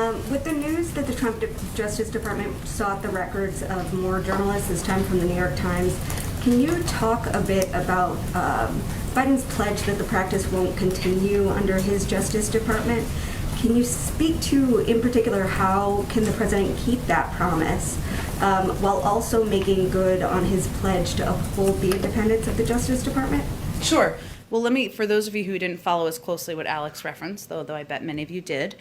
With the news that the Trump Justice Department sought the records of more journalists, this time from the New York Times, can you talk a bit about Biden's pledge that the practice won't continue under his Justice Department? Can you speak to, in particular, how can the president keep that promise while also making good on his pledge to uphold the independence of the Justice Department? Sure. Well, for those of you who didn't follow as closely what Alex referenced, though I bet many of you did,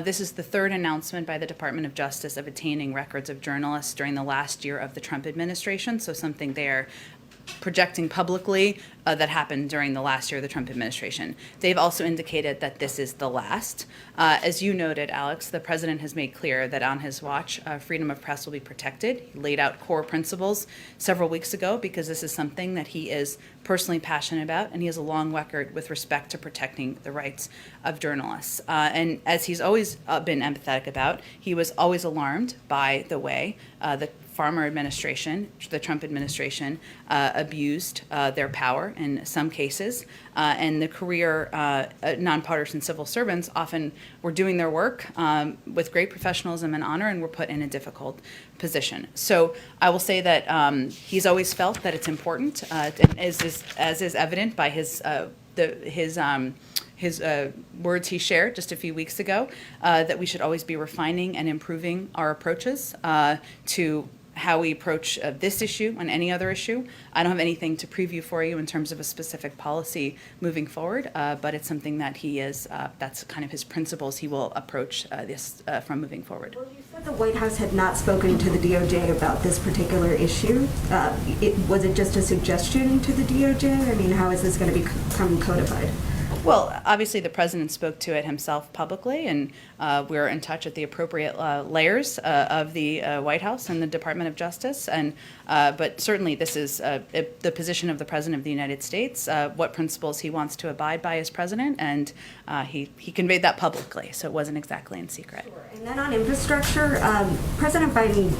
this is the third announcement by the Department of Justice of attaining records of journalists during the last year of the Trump administration, so something they're projecting publicly that happened during the last year of the Trump administration. They've also indicated that this is the last. As you noted, Alex, the president has made clear that on his watch, freedom of press will be protected. He laid out core principles several weeks ago because this is something that he is personally passionate about, and he has a long record with respect to protecting the rights of journalists. And as he's always been empathetic about, he was always alarmed by the way the former administration, the Trump administration, abused their power in some cases, and the career nonpartisan civil servants often were doing their work with great professionalism and honor, and were put in a difficult position. So I will say that he's always felt that it's important, and as is evident by his words he shared just a few weeks ago, that we should always be refining and improving our approaches to how we approach this issue and any other issue. I don't have anything to preview for you in terms of a specific policy moving forward, but it's something that that's kind of his principles. He will approach this from moving forward. Well, you said the White House had not spoken to the DOJ about this particular issue. Was it just a suggestion to the DOJ? I mean, how is this going to become codified? Well, obviously the president spoke to it himself publicly, and we're in touch at the appropriate layers of the White House and the Department of Justice. And but certainly this is the position of the President of the United States, what principles he wants to abide by as president, and he conveyed that publicly, so it wasn't exactly in secret. Sure. And then on infrastructure, President Biden